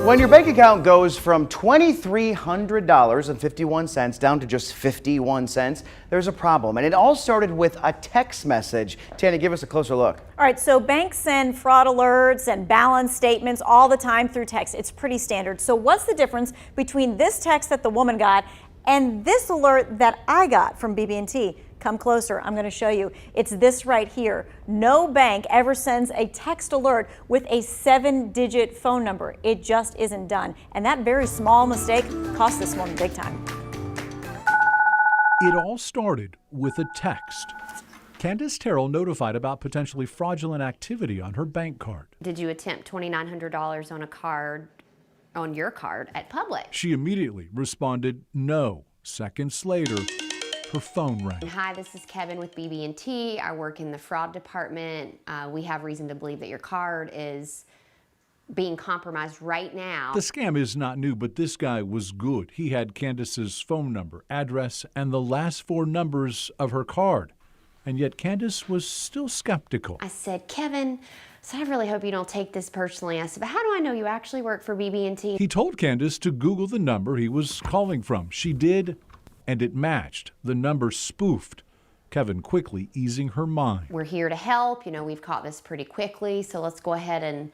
When your bank account goes from $2,300.51 down to just 51 cents, there's a problem. And it all started with a text message. Tana, give us a closer look. All right, so banks send fraud alerts and balance statements all the time through text. It's pretty standard. So what's the difference between this text that the woman got and this alert that I got from BB&T? Come closer, I'm going to show you. It's this right here. No bank ever sends a text alert with a 7-digit phone number. It just isn't done. And that very small mistake cost this woman big time. It all started with a text. Candace Terrell notified about potentially fraudulent activity on her bank card. Did you attempt $2,900 on a card, on your card at Publix? She immediately responded no. Seconds later, her phone rang. Hi, this is Kevin with BB&T. I work in the fraud department. We have reason to believe that your card is being compromised right now. The scam is not new, but this guy was good. He had Candace's phone number, address, and the last 4 numbers of her card. And yet Candace was still skeptical. I said, Kevin, so I really hope you don't take this personally. I said, but how do I know you actually work for BB&T? He told Candace to Google the number he was calling from. She did, and it matched. The number spoofed. Kevin quickly easing her mind. We're here to help. You know, we've caught this pretty quickly, so let's go ahead and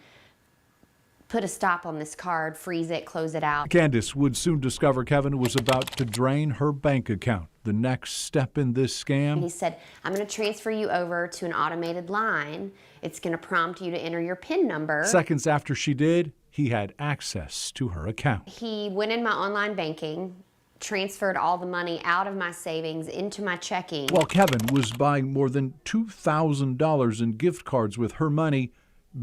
put a stop on this card, freeze it, close it out. Candace would soon discover Kevin was about to drain her bank account. The next step in this scam? He said, I'm going to transfer you over to an automated line. It's going to prompt you to enter your PIN number. Seconds after she did, he had access to her account. He went in my online banking, transferred all the money out of my savings into my checking. While Kevin was buying more than $2,000 in gift cards with her money,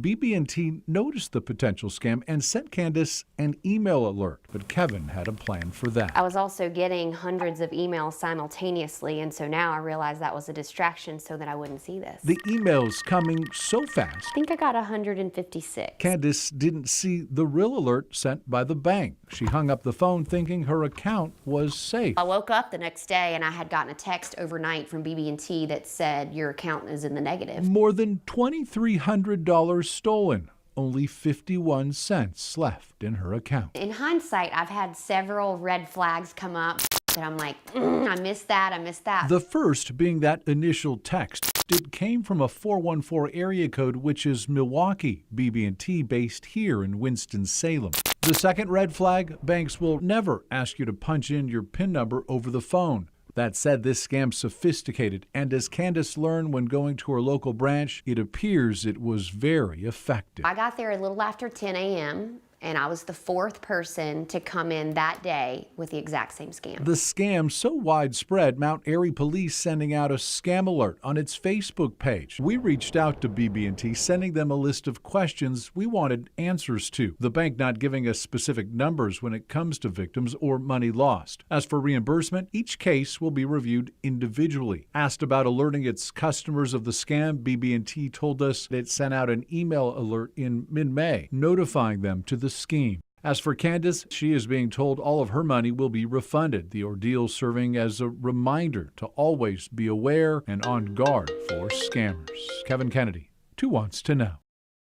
BB&T noticed the potential scam and sent Candace an email alert, but Kevin had a plan for that. I was also getting hundreds of emails simultaneously, and so now I realized that was a distraction so that I wouldn't see this. The emails coming so fast, I think I got 156. Candace didn't see the real alert sent by the bank. She hung up the phone thinking her account was safe. I woke up the next day and I had gotten a text overnight from BB&T that said your account is in the negative. More than $2,300 stolen. Only 51 cents left in her account. In hindsight, I've had several red flags come up that I'm like, I missed that, I missed that. The first being that initial text. It came from a 414 area code, which is Milwaukee, BB&T based here in Winston-Salem. The second red flag, banks will never ask you to punch in your PIN number over the phone. That said, this scam's sophisticated, and as Candace learned when going to her local branch, it appears it was very effective. I got there a little after 10 a.m., and I was the 4th person to come in that day with the exact same scam. The scam so widespread, Mount Airy Police sending out a scam alert on its Facebook page. We reached out to BB&T, sending them a list of questions we wanted answers to. The bank not giving us specific numbers when it comes to victims or money lost. As for reimbursement, each case will be reviewed individually. Asked about alerting its customers of the scam, BB&T told us it sent out an email alert in mid-May, notifying them to the scheme. As for Candace, she is being told all of her money will be refunded, the ordeal serving as a reminder to always be aware and on guard for scammers. Kevin Kennedy, 2 Wants to Know.